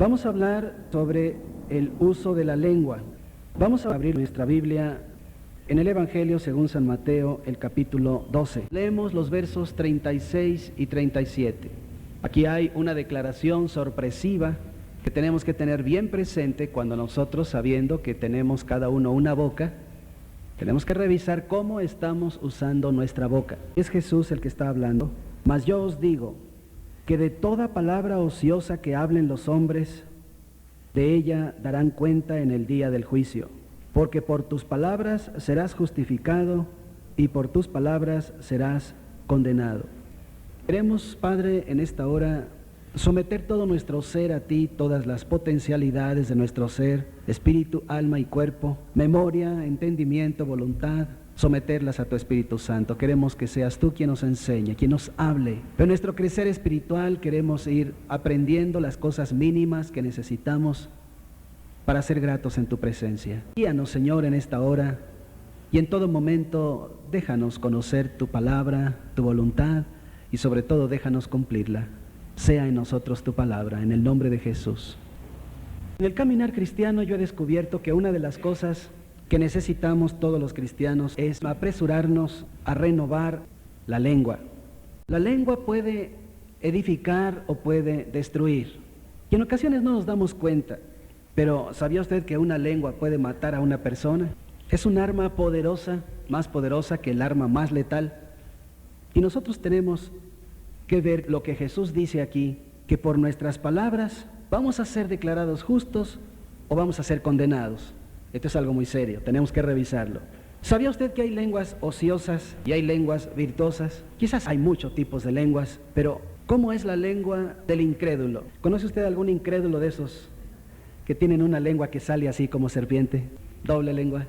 Vamos a hablar sobre el uso de la lengua. Vamos a abrir nuestra Biblia en el Evangelio según San Mateo, el capítulo 12. Leemos los versos 36 y 37. Aquí hay una declaración sorpresiva que tenemos que tener bien presente cuando nosotros, sabiendo que tenemos cada uno una boca, tenemos que revisar cómo estamos usando nuestra boca. Es Jesús el que está hablando. Mas yo os digo que de toda palabra ociosa que hablen los hombres, de ella darán cuenta en el día del juicio. Porque por tus palabras serás justificado y por tus palabras serás condenado. Queremos, Padre, en esta hora someter todo nuestro ser a ti, todas las potencialidades de nuestro ser, espíritu, alma y cuerpo, memoria, entendimiento, voluntad, someterlas a tu Espíritu Santo. Queremos que seas tú quien nos enseñe, quien nos hable. Pero en nuestro crecer espiritual queremos ir aprendiendo las cosas mínimas que necesitamos para ser gratos en tu presencia. Guíanos, Señor, en esta hora y en todo momento déjanos conocer tu palabra, tu voluntad y sobre todo déjanos cumplirla. Sea en nosotros tu palabra, en el nombre de Jesús. En el caminar cristiano yo he descubierto que una de las cosas que necesitamos todos los cristianos es apresurarnos a renovar la lengua. La lengua puede edificar o puede destruir. Y en ocasiones no nos damos cuenta, pero ¿sabía usted que una lengua puede matar a una persona? Es un arma poderosa, más poderosa que el arma más letal. Y nosotros tenemos que ver lo que Jesús dice aquí, que por nuestras palabras vamos a ser declarados justos o vamos a ser condenados. Esto es algo muy serio, tenemos que revisarlo. ¿Sabía usted que hay lenguas ociosas y hay lenguas virtuosas? Quizás hay muchos tipos de lenguas, pero ¿cómo es la lengua del incrédulo? ¿Conoce usted algún incrédulo de esos que tienen una lengua que sale así como serpiente? Doble lengua,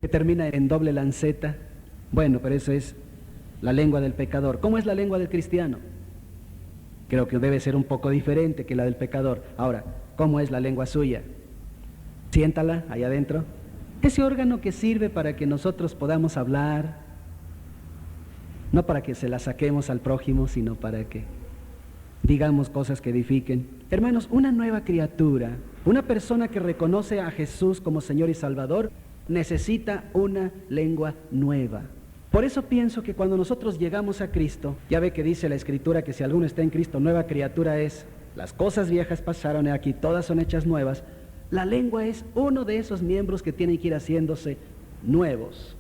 que termina en doble lanceta. Bueno, pero eso es la lengua del pecador. ¿Cómo es la lengua del cristiano? Creo que debe ser un poco diferente que la del pecador. Ahora, ¿cómo es la lengua suya? Siéntala ahí adentro. Ese órgano que sirve para que nosotros podamos hablar, no para que se la saquemos al prójimo, sino para que digamos cosas que edifiquen. Hermanos, una nueva criatura, una persona que reconoce a Jesús como Señor y Salvador, necesita una lengua nueva. Por eso pienso que cuando nosotros llegamos a Cristo, ya ve que dice la Escritura que si alguno está en Cristo, nueva criatura es. Las cosas viejas pasaron y aquí todas son hechas nuevas. La lengua es uno de esos miembros que tienen que ir haciéndose nuevos.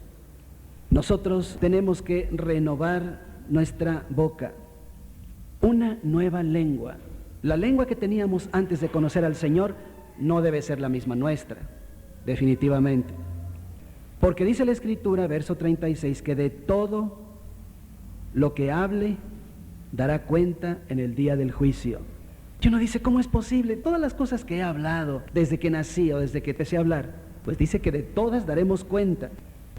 Nosotros tenemos que renovar nuestra boca. Una nueva lengua. La lengua que teníamos antes de conocer al Señor no debe ser la misma nuestra, definitivamente. Porque dice la Escritura, verso 36, que de todo lo que hable dará cuenta en el día del juicio. Y uno dice, ¿cómo es posible? Todas las cosas que he hablado desde que nací o desde que empecé a hablar, pues dice que de todas daremos cuenta.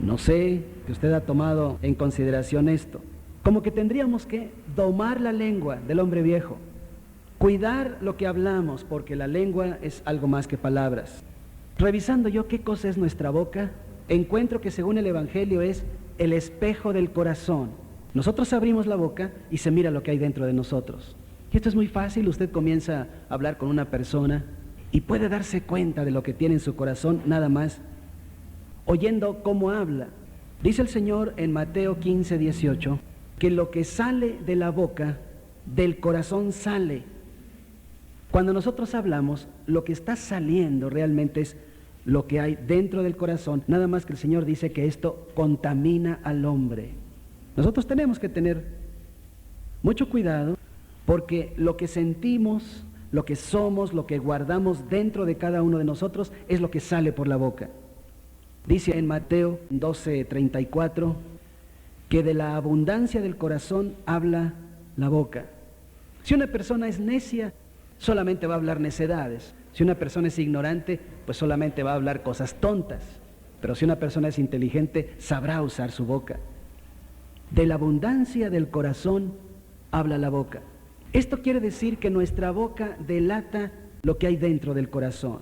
No sé que usted ha tomado en consideración esto. Como que tendríamos que domar la lengua del hombre viejo, cuidar lo que hablamos, porque la lengua es algo más que palabras. Revisando yo qué cosa es nuestra boca, encuentro que según el Evangelio es el espejo del corazón. Nosotros abrimos la boca y se mira lo que hay dentro de nosotros. Y esto es muy fácil, usted comienza a hablar con una persona y puede darse cuenta de lo que tiene en su corazón nada más oyendo cómo habla. Dice el Señor en Mateo 15, 18, que lo que sale de la boca, del corazón sale. Cuando nosotros hablamos, lo que está saliendo realmente es lo que hay dentro del corazón, nada más que el Señor dice que esto contamina al hombre. Nosotros tenemos que tener mucho cuidado porque lo que sentimos, lo que somos, lo que guardamos dentro de cada uno de nosotros es lo que sale por la boca. Dice en Mateo 12:34 que de la abundancia del corazón habla la boca. Si una persona es necia, solamente va a hablar necedades. Si una persona es ignorante, pues solamente va a hablar cosas tontas. Pero si una persona es inteligente, sabrá usar su boca. De la abundancia del corazón habla la boca. Esto quiere decir que nuestra boca delata lo que hay dentro del corazón.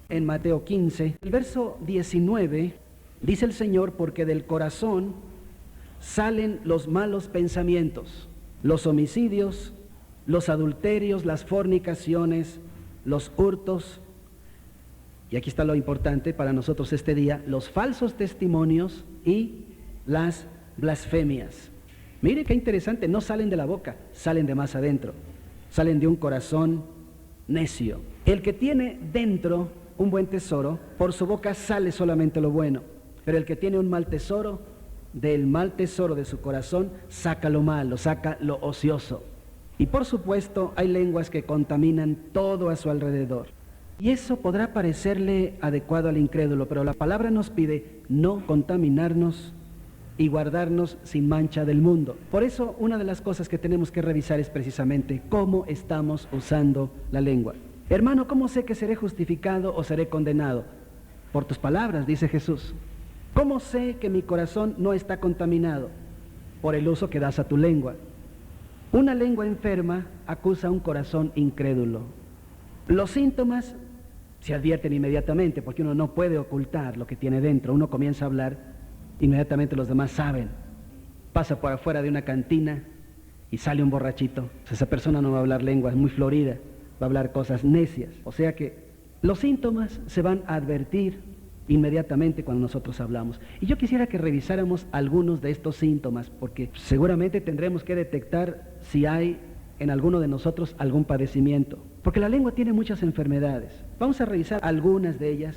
En Mateo 15, el verso 19, dice el Señor, porque del corazón salen los malos pensamientos, los homicidios, los adulterios, las fornicaciones, los hurtos, y aquí está lo importante para nosotros este día, los falsos testimonios y las blasfemias. Mire qué interesante, no salen de la boca, salen de más adentro, salen de un corazón necio. El que tiene dentro un buen tesoro, por su boca sale solamente lo bueno, pero el que tiene un mal tesoro, del mal tesoro de su corazón, saca lo malo, saca lo ocioso. Y por supuesto hay lenguas que contaminan todo a su alrededor. Y eso podrá parecerle adecuado al incrédulo, pero la palabra nos pide no contaminarnos y guardarnos sin mancha del mundo. Por eso una de las cosas que tenemos que revisar es precisamente cómo estamos usando la lengua. Hermano, ¿cómo sé que seré justificado o seré condenado? Por tus palabras, dice Jesús. ¿Cómo sé que mi corazón no está contaminado? Por el uso que das a tu lengua. Una lengua enferma acusa a un corazón incrédulo. Los síntomas se advierten inmediatamente porque uno no puede ocultar lo que tiene dentro. Uno comienza a hablar, inmediatamente los demás saben. Pasa por afuera de una cantina y sale un borrachito. Esa persona no va a hablar lenguas muy floridas, va a hablar cosas necias. O sea que los síntomas se van a advertir inmediatamente cuando nosotros hablamos. Y yo quisiera que revisáramos algunos de estos síntomas, porque seguramente tendremos que detectar si hay en alguno de nosotros algún padecimiento, porque la lengua tiene muchas enfermedades. Vamos a revisar algunas de ellas,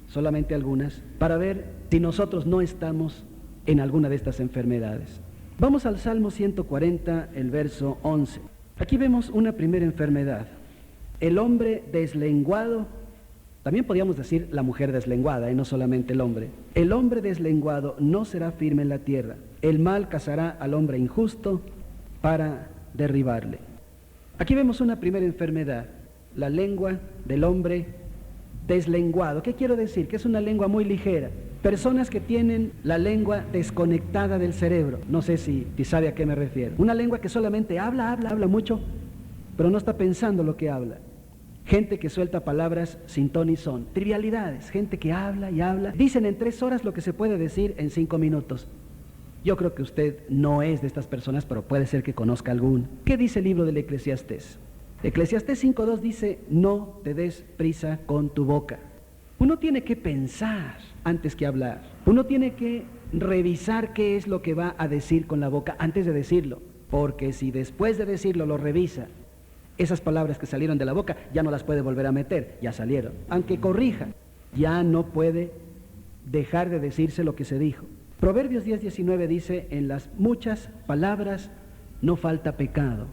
solamente algunas, para ver si nosotros no estamos en alguna de estas enfermedades. Vamos al Salmo 140, el verso 11. Aquí vemos una primera enfermedad. El hombre deslenguado, también podríamos decir la mujer deslenguada, y no solamente el hombre. El hombre deslenguado no será firme en la tierra. El mal cazará al hombre injusto para derribarle. Aquí vemos una primera enfermedad, la lengua del hombre deslenguado. ¿Qué quiero decir? Que es una lengua muy ligera. Personas que tienen la lengua desconectada del cerebro. No sé si sabe a qué me refiero. Una lengua que solamente habla mucho, pero no está pensando lo que habla. Gente que suelta palabras sin ton ni son. Trivialidades. Gente que habla y habla. Dicen en 3 horas lo que se puede decir en 5 minutos. Yo creo que usted no es de estas personas, pero puede ser que conozca alguna. ¿Qué dice el libro del Eclesiastés? Eclesiastés 5:2 dice, no te des prisa con tu boca. Uno tiene que pensar antes que hablar. Uno tiene que revisar qué es lo que va a decir con la boca antes de decirlo. Porque si después de decirlo lo revisa, esas palabras que salieron de la boca ya no las puede volver a meter, ya salieron. Aunque corrija, ya no puede dejar de decirse lo que se dijo. Proverbios 10:19 dice, en las muchas palabras no falta pecado.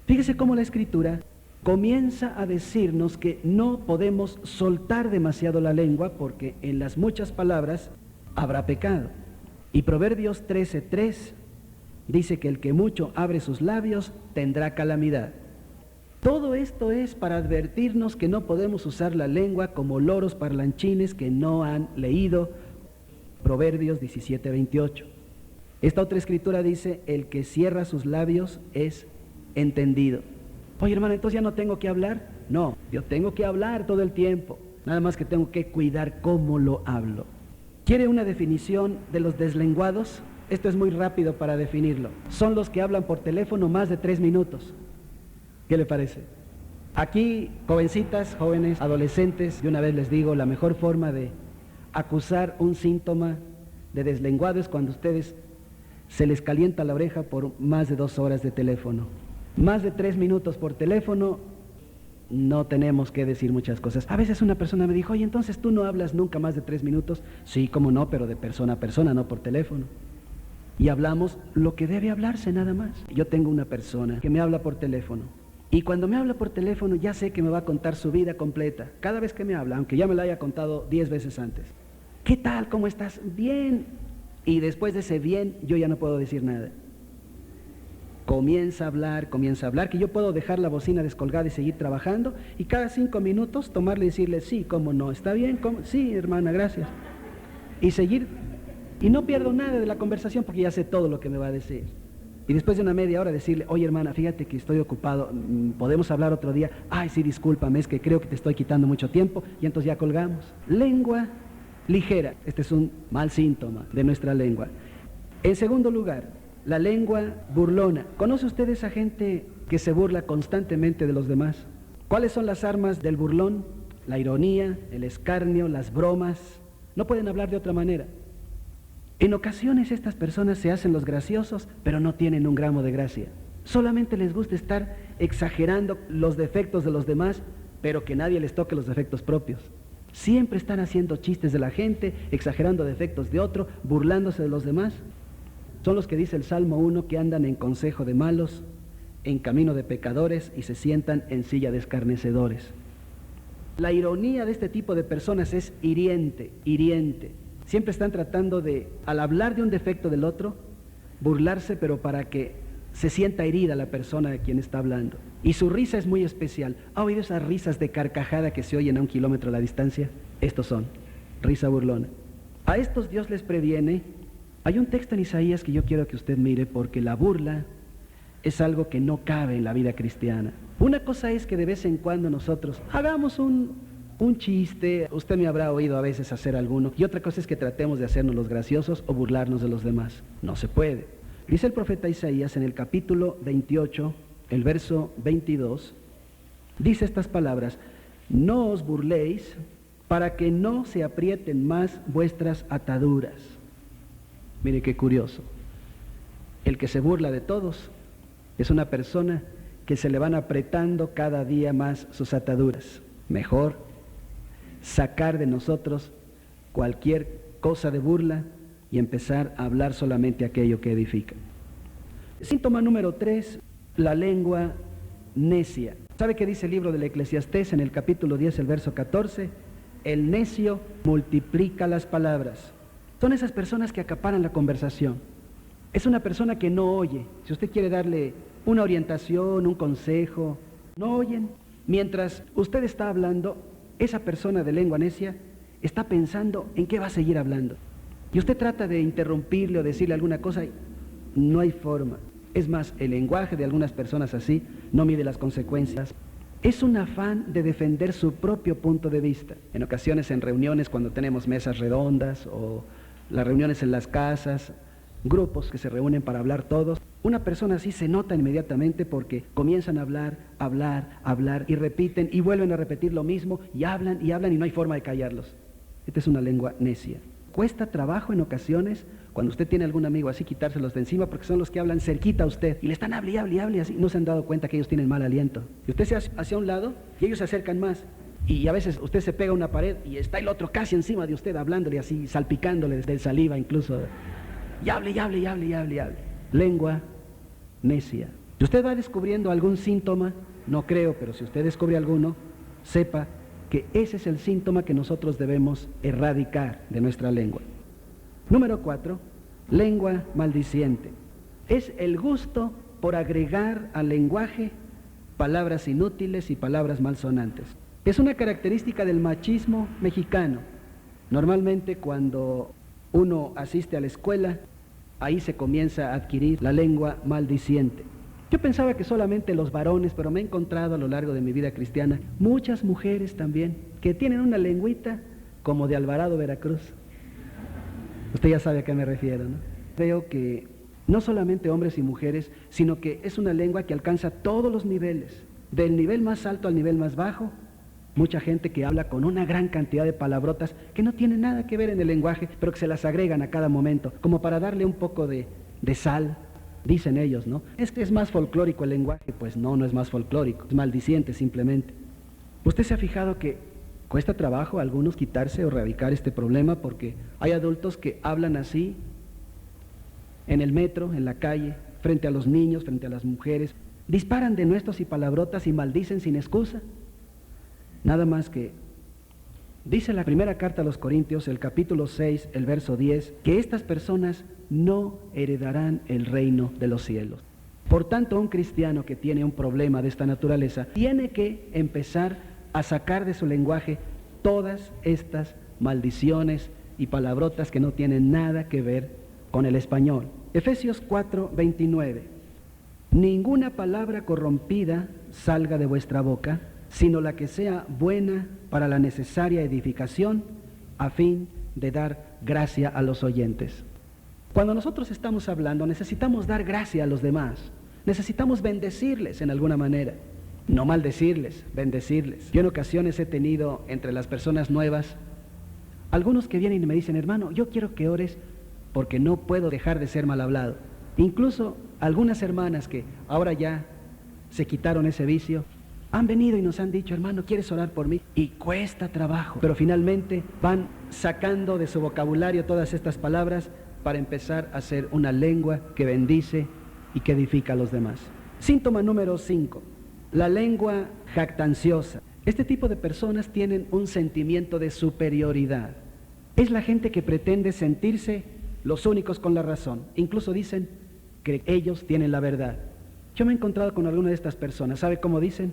Fíjese cómo la Escritura comienza a decirnos que no podemos soltar demasiado la lengua porque en las muchas palabras habrá pecado. Y Proverbios 13:3 dice que el que mucho abre sus labios tendrá calamidad. Todo esto es para advertirnos que no podemos usar la lengua como loros parlanchines que no han leído Proverbios 17:28. Esta otra escritura dice, el que cierra sus labios es entendido. Oye, hermano, entonces ya no tengo que hablar. No, yo tengo que hablar todo el tiempo. Nada más que tengo que cuidar cómo lo hablo. ¿Quiere una definición de los deslenguados? Esto es muy rápido para definirlo. Son los que hablan por teléfono más de 3 minutos. ¿Qué le parece? Aquí, jovencitas, jóvenes, adolescentes, de una vez les digo, la mejor forma de acusar un síntoma de deslenguado es cuando ustedes se les calienta la oreja por más de 2 horas de teléfono. Más de 3 minutos por teléfono, no tenemos que decir muchas cosas. A veces una persona me dijo, oye, entonces tú no hablas nunca más de 3 minutos. Sí, cómo no, pero de persona a persona, no por teléfono. Y hablamos lo que debe hablarse nada más. Yo tengo una persona que me habla por teléfono. Y cuando me habla por teléfono ya sé que me va a contar su vida completa. Cada vez que me habla, aunque ya me la haya contado 10 veces antes. ¿Qué tal? ¿Cómo estás? Bien. Y después de ese bien, yo ya no puedo decir nada. Comienza a hablar, que yo puedo dejar la bocina descolgada y seguir trabajando. Y cada 5 minutos tomarle y decirle, sí, cómo no, está bien, ¿cómo? Sí, hermana, gracias. Y seguir, y no pierdo nada de la conversación porque ya sé todo lo que me va a decir. Y después de una media hora decirle, oye hermana, fíjate que estoy ocupado, ¿podemos hablar otro día? Ay, sí, discúlpame, es que creo que te estoy quitando mucho tiempo. Y entonces ya colgamos. Lengua ligera. Este es un mal síntoma de nuestra lengua. En segundo lugar, la lengua burlona. ¿Conoce usted esa gente que se burla constantemente de los demás. ¿Cuáles son las armas del burlón? La ironía, el escarnio, las bromas. No pueden hablar de otra manera. En ocasiones estas personas se hacen los graciosos, pero no tienen un gramo de gracia. Solamente les gusta estar exagerando los defectos de los demás, pero que nadie les toque los defectos propios. Siempre están haciendo chistes de la gente, exagerando defectos de otro, burlándose de los demás. Son los que dice el Salmo 1 que andan en consejo de malos, en camino de pecadores y se sientan en silla de escarnecedores. La ironía de este tipo de personas es hiriente. Siempre están tratando de, al hablar de un defecto del otro, burlarse, pero para que se sienta herida la persona de quien está hablando. Y su risa es muy especial. ¿Ha oído esas risas de carcajada que se oyen a 1 kilómetro a la distancia? Estos son, risa burlona. A estos Dios les previene. Hay un texto en Isaías que yo quiero que usted mire, porque la burla es algo que no cabe en la vida cristiana. Una cosa es que de vez en cuando nosotros hagamos un chiste, usted me habrá oído a veces hacer alguno, y otra cosa es que tratemos de hacernos los graciosos o burlarnos de los demás. No se puede. Dice el profeta Isaías en el capítulo 28, el verso 22, dice estas palabras: no os burléis para que no se aprieten más vuestras ataduras. Mire qué curioso. El que se burla de todos es una persona que se le van apretando cada día más sus ataduras. Mejor sacar de nosotros cualquier cosa de burla y empezar a hablar solamente aquello que edifica. Síntoma número 3, la lengua necia. ¿Sabe qué dice el libro del Eclesiastés en el capítulo 10, el verso 14? El necio multiplica las palabras. Son esas personas que acaparan la conversación. Es una persona que no oye. Si usted quiere darle una orientación, un consejo, no oyen. Mientras usted está hablando, esa persona de lengua necia está pensando en qué va a seguir hablando. Y usted trata de interrumpirle o decirle alguna cosa y no hay forma. Es más, el lenguaje de algunas personas así no mide las consecuencias. Es un afán de defender su propio punto de vista. En ocasiones en reuniones, cuando tenemos mesas redondas o las reuniones en las casas, grupos que se reúnen para hablar todos, una persona así se nota inmediatamente porque comienzan a hablar y repiten y vuelven a repetir lo mismo y hablan y no hay forma de callarlos. Esta es una lengua necia. Cuesta trabajo en ocasiones, cuando usted tiene algún amigo así, quitárselos de encima porque son los que hablan cerquita a usted y le están hable y así, no se han dado cuenta que ellos tienen mal aliento. Y usted se hace hacia un lado y ellos se acercan más. Y a veces usted se pega a una pared y está el otro casi encima de usted hablándole así, salpicándole del saliva incluso. Y hable. Lengua necia. Si usted va descubriendo algún síntoma, no creo, pero si usted descubre alguno, sepa que ese es el síntoma que nosotros debemos erradicar de nuestra lengua. Número 4, lengua maldiciente. Es el gusto por agregar al lenguaje palabras inútiles y palabras malsonantes. Es una característica del machismo mexicano. Normalmente cuando uno asiste a la escuela, ahí se comienza a adquirir la lengua maldiciente. Yo pensaba que solamente los varones, pero me he encontrado a lo largo de mi vida cristiana muchas mujeres también que tienen una lengüita como de Alvarado, Veracruz. Usted ya sabe a qué me refiero, ¿no? Veo que no solamente hombres y mujeres, sino que es una lengua que alcanza todos los niveles, del nivel más alto al nivel más bajo. Mucha gente que habla con una gran cantidad de palabrotas que no tienen nada que ver en el lenguaje, pero que se las agregan a cada momento, como para darle un poco de sal, dicen ellos, ¿no? Es más folclórico el lenguaje. Pues no es más folclórico, es maldiciente simplemente. ¿Usted se ha fijado que cuesta trabajo a algunos quitarse o erradicar este problema? Porque hay adultos que hablan así en el metro, en la calle, frente a los niños, frente a las mujeres, disparan denuestos y palabrotas y maldicen sin excusa. Nada más que dice la primera carta a los Corintios, el capítulo 6, el verso 10, que estas personas no heredarán el reino de los cielos. Por tanto, un cristiano que tiene un problema de esta naturaleza tiene que empezar a sacar de su lenguaje todas estas maldiciones y palabrotas que no tienen nada que ver con el español. Efesios 4, 29. Ninguna palabra corrompida salga de vuestra boca, sino la que sea buena para la necesaria edificación, a fin de dar gracia a los oyentes. Cuando nosotros estamos hablando, necesitamos dar gracia a los demás. Necesitamos bendecirles en alguna manera. No maldecirles, bendecirles. Yo en ocasiones he tenido entre las personas nuevas algunos que vienen y me dicen, hermano, yo quiero que ores porque no puedo dejar de ser mal hablado. Incluso algunas hermanas que ahora ya se quitaron ese vicio, han venido y nos han dicho, hermano, ¿quieres orar por mí? Y cuesta trabajo, pero finalmente van sacando de su vocabulario todas estas palabras para empezar a hacer una lengua que bendice y que edifica a los demás. Síntoma número 5, la lengua jactanciosa. Este tipo de personas tienen un sentimiento de superioridad. Es la gente que pretende sentirse los únicos con la razón. Incluso dicen que ellos tienen la verdad. Yo me he encontrado con alguna de estas personas. ¿Sabe cómo dicen?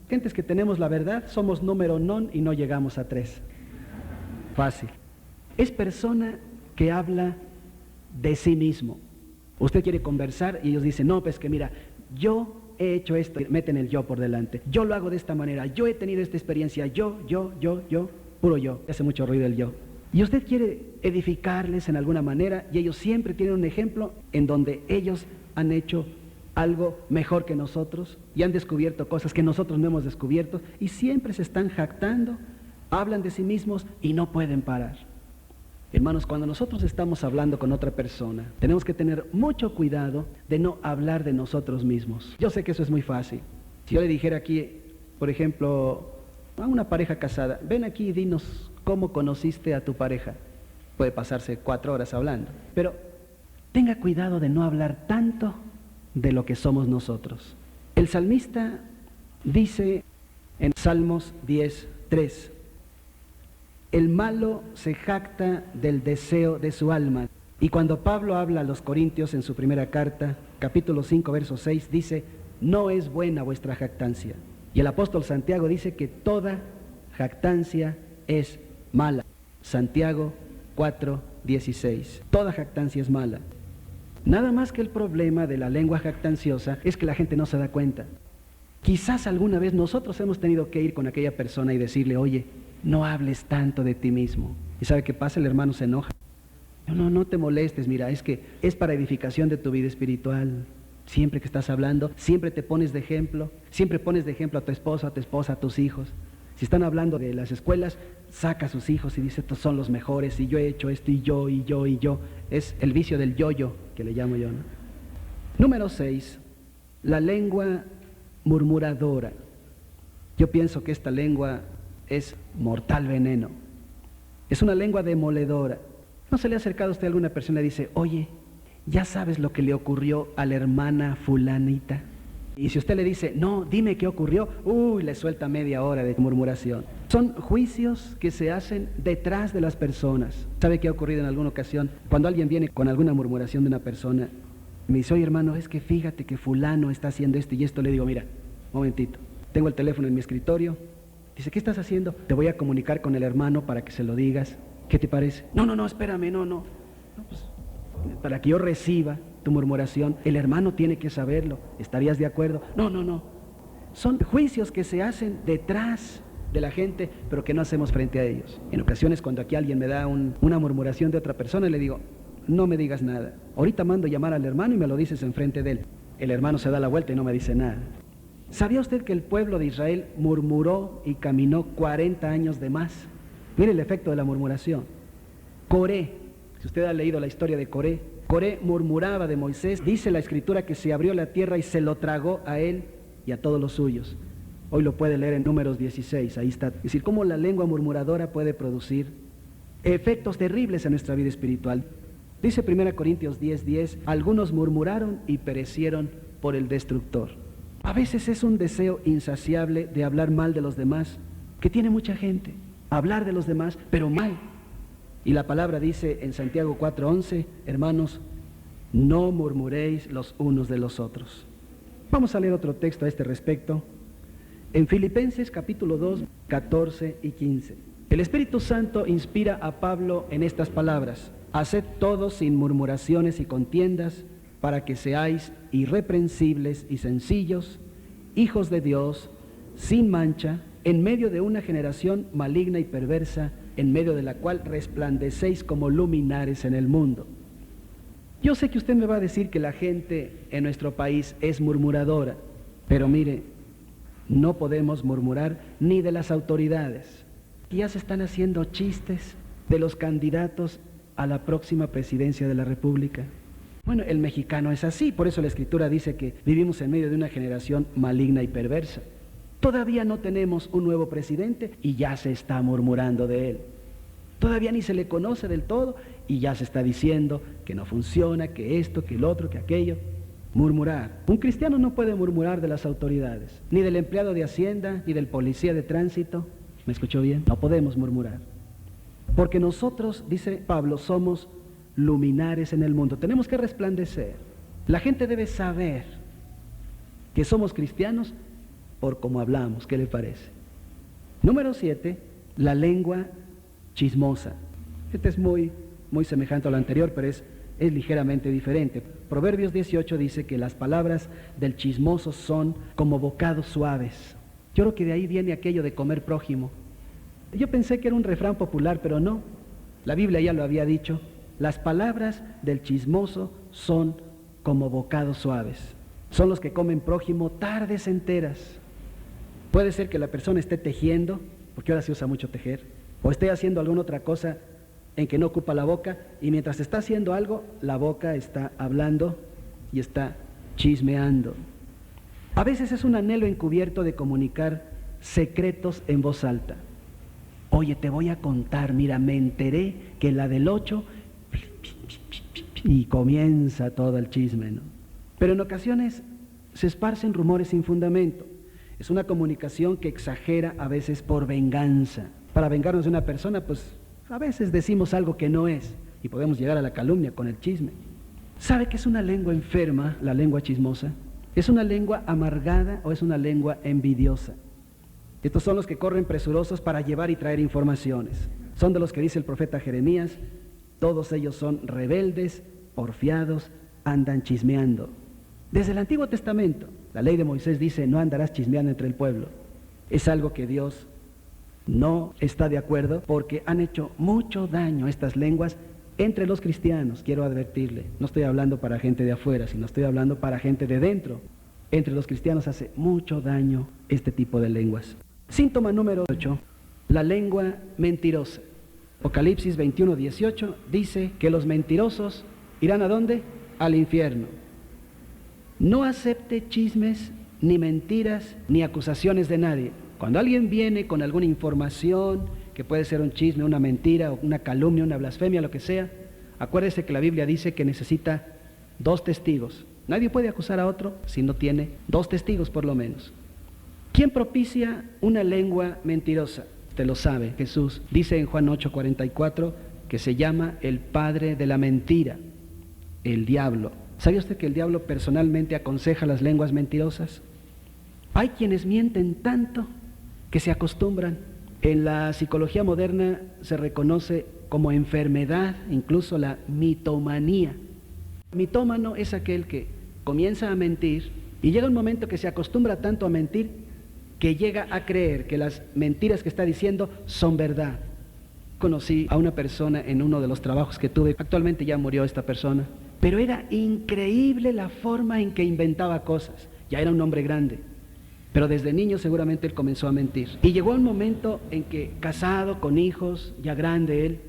Gentes que tenemos la verdad, somos número non y no llegamos a 3. Fácil. Es persona que habla de sí mismo. Usted quiere conversar y ellos dicen, no, pues que mira, yo he hecho esto, meten el yo por delante. Yo lo hago de esta manera, yo he tenido esta experiencia, yo, puro yo. Hace mucho ruido el yo. Y usted quiere edificarles en alguna manera y ellos siempre tienen un ejemplo en donde ellos han hecho algo mejor que nosotros y han descubierto cosas que nosotros no hemos descubierto y siempre se están jactando, hablan de sí mismos y no pueden parar. Hermanos, cuando nosotros estamos hablando con otra persona, tenemos que tener mucho cuidado de no hablar de nosotros mismos. Yo sé que eso es muy fácil. Si yo le dijera aquí, por ejemplo, a una pareja casada, ven aquí y dinos cómo conociste a tu pareja. Puede pasarse 4 horas hablando. Pero tenga cuidado de no hablar tanto de lo que somos nosotros. El salmista dice en Salmos 10:3, el malo se jacta del deseo de su alma. Y cuando Pablo habla a los Corintios en su primera carta, capítulo 5, verso 6, dice, no es buena vuestra jactancia. Y el apóstol Santiago dice que toda jactancia es mala. Santiago 4:16. Toda jactancia es mala. Nada más que el problema de la lengua jactanciosa es que la gente no se da cuenta. Quizás alguna vez nosotros hemos tenido que ir con aquella persona y decirle, oye, no hables tanto de ti mismo. ¿Y sabe qué pasa? El hermano se enoja. No te molestes, mira, es que es para edificación de tu vida espiritual. Siempre que estás hablando, siempre te pones de ejemplo, siempre pones de ejemplo a tu esposo, a tu esposa, a tus hijos. Si están hablando de las escuelas, saca a sus hijos y dice, estos son los mejores, y yo he hecho esto, y yo. Es el vicio del yo, que le llamo yo, ¿no? Número 6, la lengua murmuradora. Yo pienso que esta lengua es mortal veneno. Es una lengua demoledora. ¿No se le ha acercado a usted a alguna persona y dice, oye, ya sabes lo que le ocurrió a la hermana fulanita? Y si usted le dice, no, dime qué ocurrió, le suelta media hora de murmuración. Son juicios que se hacen detrás de las personas. ¿Sabe qué ha ocurrido en alguna ocasión? Cuando alguien viene con alguna murmuración de una persona, me dice, oye hermano, es que fíjate que fulano está haciendo esto y esto. Le digo, mira, momentito, tengo el teléfono en mi escritorio. Dice, ¿qué estás haciendo? Te voy a comunicar con el hermano para que se lo digas. ¿Qué te parece? No, espérame, no. Pues, para que yo reciba tu murmuración, el hermano tiene que saberlo. ¿Estarías de acuerdo? No. Son juicios que se hacen detrás de la gente, pero que no hacemos frente a ellos. En ocasiones, cuando aquí alguien me da una murmuración de otra persona, le digo, no me digas nada. Ahorita mando llamar al hermano y me lo dices enfrente de él. El hermano se da la vuelta y no me dice nada. ¿Sabía usted que el pueblo de Israel murmuró y caminó 40 años de más? Mire el efecto de la murmuración. Coré, si usted ha leído la historia de Coré murmuraba de Moisés. Dice la escritura que se abrió la tierra y se lo tragó a él y a todos los suyos. Hoy lo puede leer en Números 16, ahí está. Es decir, cómo la lengua murmuradora puede producir efectos terribles en nuestra vida espiritual. Dice 1 Corintios 10:10, algunos murmuraron y perecieron por el destructor. A veces es un deseo insaciable de hablar mal de los demás, que tiene mucha gente. Hablar de los demás, pero mal. Y la palabra dice en Santiago 4:11, hermanos, no murmuréis los unos de los otros. Vamos a leer otro texto a este respecto. En Filipenses capítulo 2, 14 y 15. El Espíritu Santo inspira a Pablo en estas palabras: haced todo sin murmuraciones y contiendas, para que seáis irreprensibles y sencillos, hijos de Dios, sin mancha, en medio de una generación maligna y perversa, en medio de la cual resplandecéis como luminares en el mundo. Yo sé que usted me va a decir que la gente en nuestro país es murmuradora, pero mire, no podemos murmurar ni de las autoridades. Ya se están haciendo chistes de los candidatos a la próxima presidencia de la República. Bueno, el mexicano es así, por eso la Escritura dice que vivimos en medio de una generación maligna y perversa. Todavía no tenemos un nuevo presidente y ya se está murmurando de él. Todavía ni se le conoce del todo y ya se está diciendo que no funciona, que esto, que el otro, que aquello. Murmurar. Un cristiano no puede murmurar de las autoridades, ni del empleado de Hacienda, ni del policía de tránsito. ¿Me escuchó bien? No podemos murmurar. Porque nosotros, dice Pablo, somos luminares en el mundo. Tenemos que resplandecer. La gente debe saber que somos cristianos por cómo hablamos. ¿Qué le parece? Número 7, la lengua chismosa. Este es muy semejante a lo anterior, pero es ligeramente diferente. Proverbios 18 dice que las palabras del chismoso son como bocados suaves. Yo creo que de ahí viene aquello de comer prójimo. Yo pensé que era un refrán popular, pero no. La Biblia ya lo había dicho. Las palabras del chismoso son como bocados suaves. Son los que comen prójimo tardes enteras. Puede ser que la persona esté tejiendo, porque ahora se usa mucho tejer, o esté haciendo alguna otra cosa en que no ocupa la boca, y mientras está haciendo algo, la boca está hablando y está chismeando. A veces es un anhelo encubierto de comunicar secretos en voz alta. Oye, te voy a contar, mira, me enteré que la del 8, y comienza todo el chisme, ¿no? Pero en ocasiones se esparcen rumores sin fundamento. Es una comunicación que exagera a veces por venganza. Para vengarnos de una persona, pues a veces decimos algo que no es y podemos llegar a la calumnia con el chisme. ¿Sabe qué es una lengua enferma, la lengua chismosa? ¿Es una lengua amargada o es una lengua envidiosa? Estos son los que corren presurosos para llevar y traer informaciones. Son de los que dice el profeta Jeremías, todos ellos son rebeldes, porfiados, andan chismeando. Desde el Antiguo Testamento, la ley de Moisés dice, no andarás chismeando entre el pueblo. Es algo que Dios no está de acuerdo porque han hecho mucho daño estas lenguas entre los cristianos. Quiero advertirle, no estoy hablando para gente de afuera, sino estoy hablando para gente de dentro. Entre los cristianos hace mucho daño este tipo de lenguas. Síntoma número 8, la lengua mentirosa. Apocalipsis 21:18 dice que los mentirosos irán ¿a dónde? Al infierno. No acepte chismes, ni mentiras, ni acusaciones de nadie. Cuando alguien viene con alguna información, que puede ser un chisme, una mentira, una calumnia, una blasfemia, lo que sea, acuérdese que la Biblia dice que necesita 2 testigos. Nadie puede acusar a otro si no tiene 2 testigos por lo menos. ¿Quién propicia una lengua mentirosa? Usted lo sabe, Jesús dice en Juan 8:44 que se llama el padre de la mentira, el diablo. ¿Sabía usted que el diablo personalmente aconseja las lenguas mentirosas? Hay quienes mienten tanto que se acostumbran. En la psicología moderna se reconoce como enfermedad incluso la mitomanía. Mitómano es aquel que comienza a mentir y llega un momento que se acostumbra tanto a mentir que llega a creer que las mentiras que está diciendo son verdad. Conocí a una persona en uno de los trabajos que tuve, actualmente ya murió esta persona, pero era increíble la forma en que inventaba cosas. Ya era un hombre grande, pero desde niño seguramente él comenzó a mentir. Y llegó un momento en que, casado, con hijos, ya grande él,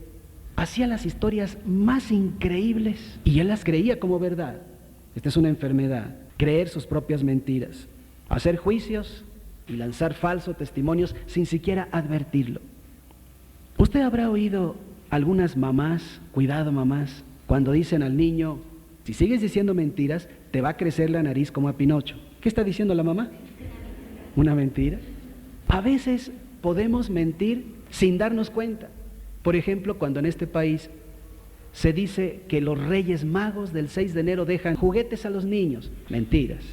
hacía las historias más increíbles y él las creía como verdad. Esta es una enfermedad, creer sus propias mentiras, hacer juicios y lanzar falsos testimonios sin siquiera advertirlo. Usted habrá oído algunas mamás, cuidado mamás, cuando dicen al niño, si sigues diciendo mentiras, te va a crecer la nariz como a Pinocho. ¿Qué está diciendo la mamá? ¿Una mentira? A veces podemos mentir sin darnos cuenta. Por ejemplo, cuando en este país se dice que los Reyes Magos del 6 de enero dejan juguetes a los niños. Mentiras.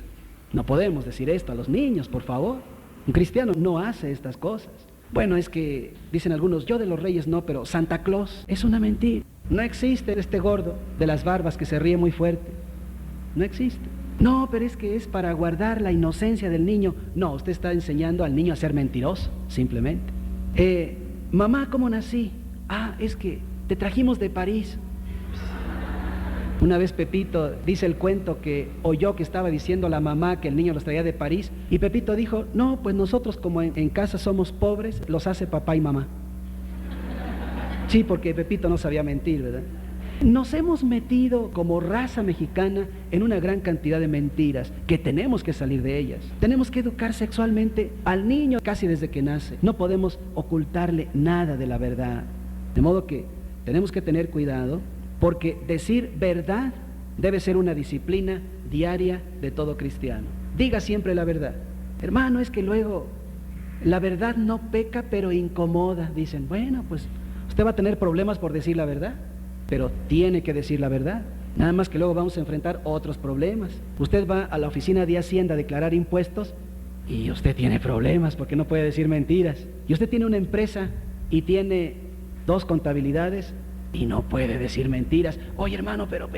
No podemos decir esto a los niños, por favor. Un cristiano no hace estas cosas. Bueno, es que dicen algunos, yo de los Reyes no, pero Santa Claus es una mentira. No existe este gordo de las barbas que se ríe muy fuerte. No existe. No, pero es que es para guardar la inocencia del niño. No, usted está enseñando al niño a ser mentiroso, simplemente. Mamá, ¿cómo nací? Ah, es que te trajimos de París. Una vez Pepito dice el cuento que oyó que estaba diciendo a la mamá que el niño los traía de París, y Pepito dijo, no, pues nosotros como en casa somos pobres, los hace papá y mamá. Sí, porque Pepito no sabía mentir, ¿verdad? Nos hemos metido como raza mexicana en una gran cantidad de mentiras que tenemos que salir de ellas. Tenemos que educar sexualmente al niño casi desde que nace. No podemos ocultarle nada de la verdad. De modo que tenemos que tener cuidado, porque decir verdad debe ser una disciplina diaria de todo cristiano. Diga siempre la verdad. Hermano, es que luego la verdad no peca, pero incomoda. Dicen, bueno, pues usted va a tener problemas por decir la verdad, pero tiene que decir la verdad. Nada más que luego vamos a enfrentar otros problemas. Usted va a la oficina de Hacienda a declarar impuestos y usted tiene problemas porque no puede decir mentiras. Y usted tiene una empresa y tiene 2 contabilidades y no puede decir mentiras. Oye, hermano, pero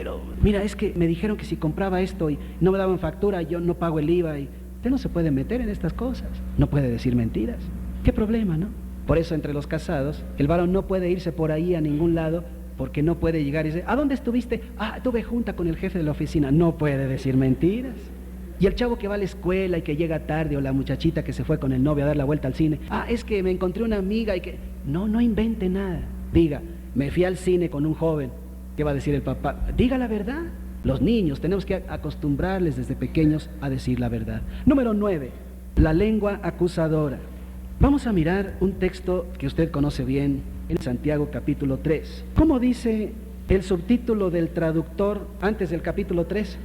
mira, es que me dijeron que si compraba esto y no me daban factura, yo no pago el IVA. Y usted no se puede meter en estas cosas. No puede decir mentiras. ¿Qué problema, no? Por eso entre los casados, el varón no puede irse por ahí a ningún lado, porque no puede llegar y decir, ¿a dónde estuviste? Ah, tuve junta con el jefe de la oficina. No puede decir mentiras. Y el chavo que va a la escuela y que llega tarde, o la muchachita que se fue con el novio a dar la vuelta al cine, ah, es que me encontré una amiga y que... No invente nada. Diga, me fui al cine con un joven. ¿Qué va a decir el papá? Diga la verdad. Los niños tenemos que acostumbrarles desde pequeños a decir la verdad. Número 9, la lengua acusadora. Vamos a mirar un texto que usted conoce bien, en Santiago capítulo 3. ¿Cómo dice el subtítulo del traductor antes del capítulo 3?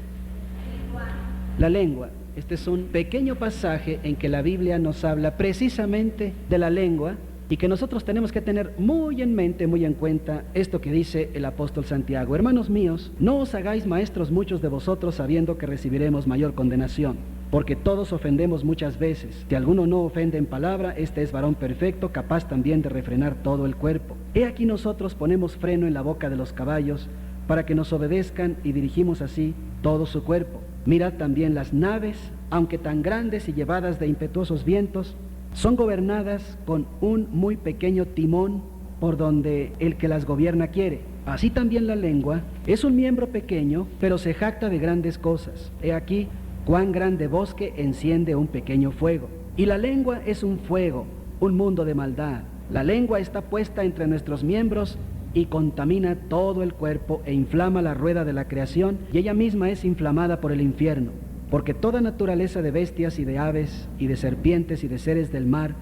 La lengua. Este es un pequeño pasaje en que la Biblia nos habla precisamente de la lengua, y que nosotros tenemos que tener muy en mente, muy en cuenta esto que dice el apóstol Santiago. Hermanos míos, no os hagáis maestros muchos de vosotros, sabiendo que recibiremos mayor condenación. Porque todos ofendemos muchas veces. Si alguno no ofende en palabra, este es varón perfecto, capaz también de refrenar todo el cuerpo. He aquí nosotros ponemos freno en la boca de los caballos, para que nos obedezcan, y dirigimos así todo su cuerpo. Mirad también las naves, aunque tan grandes y llevadas de impetuosos vientos, son gobernadas con un muy pequeño timón por donde el que las gobierna quiere. Así también la lengua es un miembro pequeño, pero se jacta de grandes cosas. He aquí cuán grande bosque enciende un pequeño fuego. Y la lengua es un fuego, un mundo de maldad. La lengua está puesta entre nuestros miembros y contamina todo el cuerpo e inflama la rueda de la creación, y ella misma es inflamada por el infierno. Porque toda naturaleza de bestias y de aves y de serpientes y de seres del mar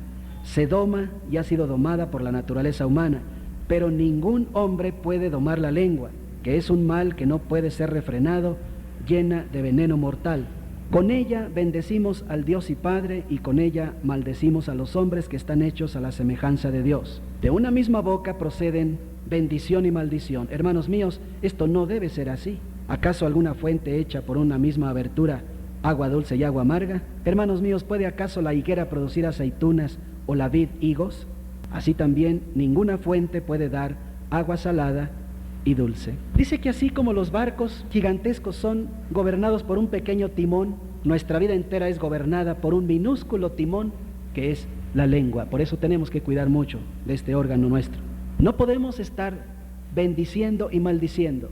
se doma y ha sido domada por la naturaleza humana, pero ningún hombre puede domar la lengua, que es un mal que no puede ser refrenado, llena de veneno mortal. Con ella bendecimos al Dios y Padre, y con ella maldecimos a los hombres que están hechos a la semejanza de Dios. De una misma boca proceden bendición y maldición. Hermanos míos, esto no debe ser así. ¿Acaso alguna fuente hecha por una misma abertura, agua dulce y agua amarga? Hermanos míos, ¿puede acaso la higuera producir aceitunas o la vid higos? Así también ninguna fuente puede dar agua salada y dulce. Dice que así como los barcos gigantescos son gobernados por un pequeño timón, nuestra vida entera es gobernada por un minúsculo timón que es la lengua. Por eso tenemos que cuidar mucho de este órgano nuestro. No podemos estar bendiciendo y maldiciendo.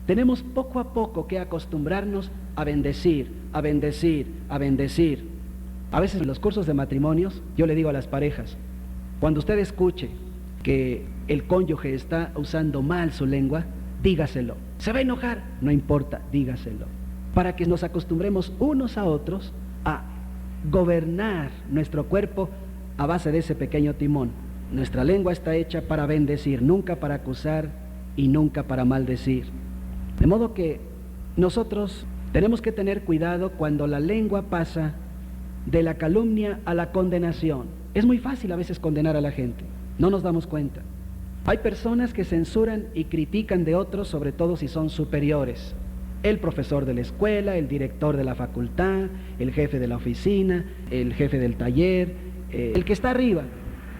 Tenemos poco a poco que acostumbrarnos a bendecir, a bendecir, a bendecir. A veces en los cursos de matrimonios yo le digo a las parejas, cuando usted escuche que el cónyuge está usando mal su lengua, dígaselo. ¿Se va a enojar? No importa, dígaselo. Para que nos acostumbremos unos a otros a gobernar nuestro cuerpo a base de ese pequeño timón. Nuestra lengua está hecha para bendecir, nunca para acusar y nunca para maldecir. De modo que nosotros tenemos que tener cuidado cuando la lengua pasa de la calumnia a la condenación. Es muy fácil a veces condenar a la gente, no nos damos cuenta. Hay personas que censuran y critican de otros, sobre todo si son superiores. El profesor de la escuela, el director de la facultad, el jefe de la oficina, el jefe del taller, el que está arriba,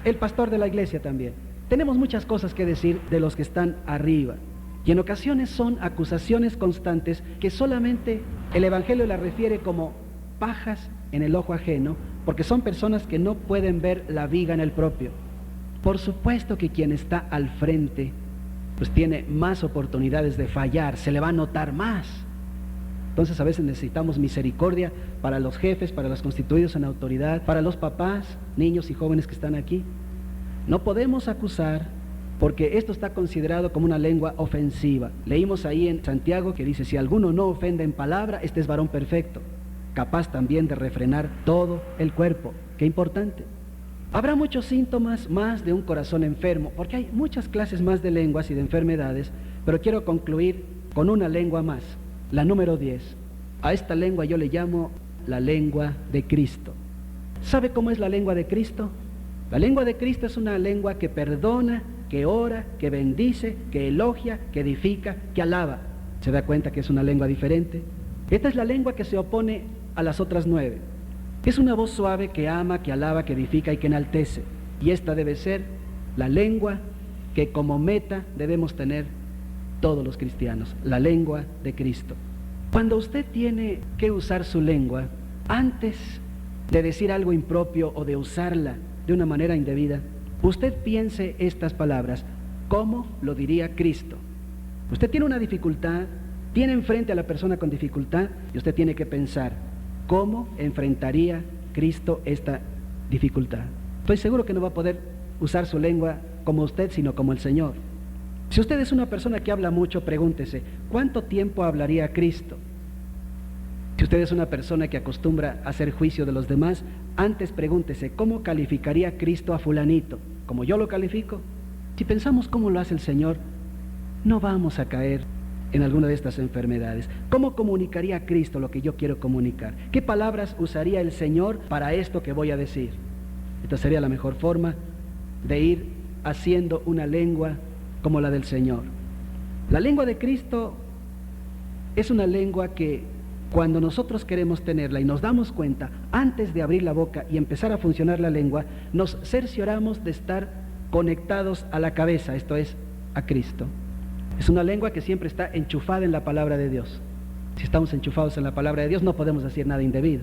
el pastor de la iglesia también. Tenemos muchas cosas que decir de los que están arriba. Y en ocasiones son acusaciones constantes que solamente el Evangelio las refiere como pajas en el ojo ajeno, porque son personas que no pueden ver la viga en el propio. Por supuesto que quien está al frente pues tiene más oportunidades de fallar, se le va a notar más. Entonces a veces necesitamos misericordia para los jefes, para los constituidos en autoridad, para los papás, niños y jóvenes que están aquí. No podemos acusar porque esto está considerado como una lengua ofensiva. Leímos ahí en Santiago que dice, si alguno no ofende en palabra, este es varón perfecto, capaz también de refrenar todo el cuerpo. Qué importante. Habrá muchos síntomas más de un corazón enfermo, porque hay muchas clases más de lenguas y de enfermedades, pero quiero concluir con una lengua más, la número 10. A esta lengua yo le llamo la lengua de Cristo. ¿Sabe cómo es la lengua de Cristo? La lengua de Cristo es una lengua que perdona, que ora, que bendice, que elogia, que edifica, que alaba. ¿Se da cuenta que es una lengua diferente? Esta es la lengua que se opone a las otras 9. Es una voz suave que ama, que alaba, que edifica y que enaltece. Y esta debe ser la lengua que como meta debemos tener todos los cristianos, la lengua de Cristo. Cuando usted tiene que usar su lengua, antes de decir algo impropio o de usarla de una manera indebida, usted piense estas palabras, ¿cómo lo diría Cristo? Usted tiene una dificultad, tiene enfrente a la persona con dificultad y usted tiene que pensar, ¿cómo enfrentaría Cristo esta dificultad? Estoy seguro que no va a poder usar su lengua como usted, sino como el Señor. Si usted es una persona que habla mucho, pregúntese, ¿cuánto tiempo hablaría Cristo? Si usted es una persona que acostumbra a hacer juicio de los demás, antes pregúntese, ¿cómo calificaría Cristo a fulanito? ¿Como yo lo califico? Si pensamos cómo lo hace el Señor, no vamos a caer en alguna de estas enfermedades. ¿Cómo comunicaría Cristo lo que yo quiero comunicar? ¿Qué palabras usaría el Señor para esto que voy a decir? Esta sería la mejor forma de ir haciendo una lengua como la del Señor. La lengua de Cristo es una lengua que cuando nosotros queremos tenerla y nos damos cuenta, antes de abrir la boca y empezar a funcionar la lengua, nos cercioramos de estar conectados a la cabeza, esto es, a Cristo. Es una lengua que siempre está enchufada en la palabra de Dios. Si estamos enchufados en la palabra de Dios, no podemos decir nada indebido.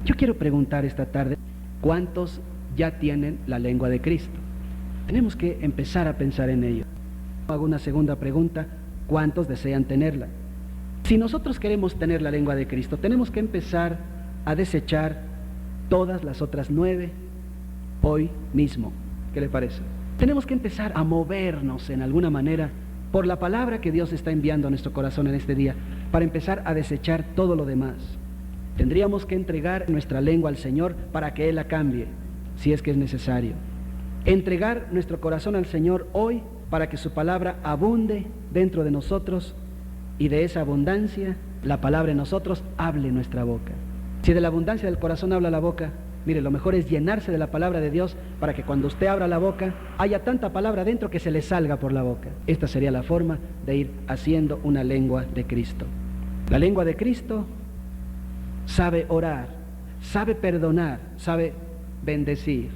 Yo quiero preguntar esta tarde, ¿cuántos ya tienen la lengua de Cristo? Tenemos que empezar a pensar en ello. Hago una segunda pregunta, ¿cuántos desean tenerla? Si nosotros queremos tener la lengua de Cristo, tenemos que empezar a desechar todas las otras 9 hoy mismo. ¿Qué le parece? Tenemos que empezar a movernos en alguna manera por la palabra que Dios está enviando a nuestro corazón en este día, para empezar a desechar todo lo demás. Tendríamos que entregar nuestra lengua al Señor para que Él la cambie, si es que es necesario. Entregar nuestro corazón al Señor hoy para que su palabra abunde dentro de nosotros y de esa abundancia, la palabra en nosotros hable nuestra boca. Si de la abundancia del corazón habla la boca, mire, lo mejor es llenarse de la palabra de Dios para que cuando usted abra la boca, haya tanta palabra dentro que se le salga por la boca. Esta sería la forma de ir haciendo una lengua de Cristo. La lengua de Cristo sabe orar, sabe perdonar, sabe bendecir.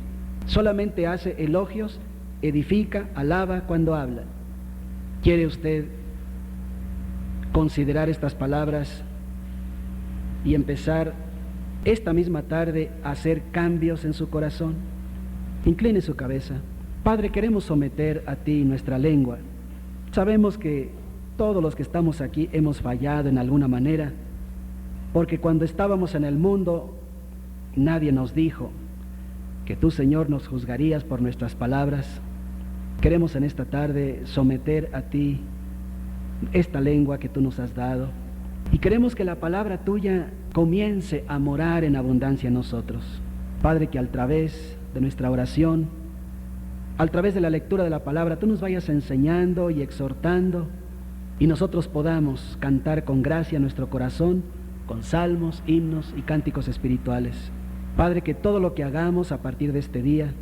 Solamente hace elogios, edifica, alaba cuando habla. ¿Quiere usted considerar estas palabras y empezar esta misma tarde a hacer cambios en su corazón? Incline su cabeza. Padre, queremos someter a ti nuestra lengua. Sabemos que todos los que estamos aquí hemos fallado en alguna manera, porque cuando estábamos en el mundo nadie nos dijo que tú, Señor, nos juzgarías por nuestras palabras. Queremos en esta tarde someter a ti esta lengua que tú nos has dado y queremos que la palabra tuya comience a morar en abundancia en nosotros. Padre, que a través de nuestra oración, a través de la lectura de la palabra, tú nos vayas enseñando y exhortando y nosotros podamos cantar con gracia nuestro corazón, con salmos, himnos y cánticos espirituales. Padre, que todo lo que hagamos a partir de este día,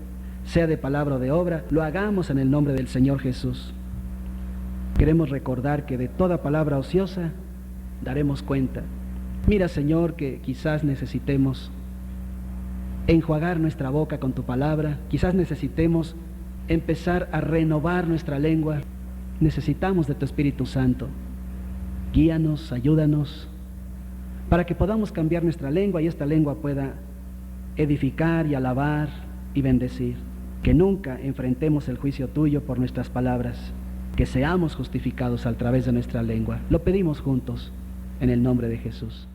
sea de palabra o de obra, lo hagamos en el nombre del Señor Jesús. Queremos recordar que de toda palabra ociosa daremos cuenta. Mira, Señor, que quizás necesitemos enjuagar nuestra boca con tu palabra, quizás necesitemos empezar a renovar nuestra lengua. Necesitamos de tu Espíritu Santo. Guíanos, ayúdanos, para que podamos cambiar nuestra lengua y esta lengua pueda edificar y alabar y bendecir. Que nunca enfrentemos el juicio tuyo por nuestras palabras. que seamos justificados a través de nuestra lengua. Lo pedimos juntos en el nombre de Jesús.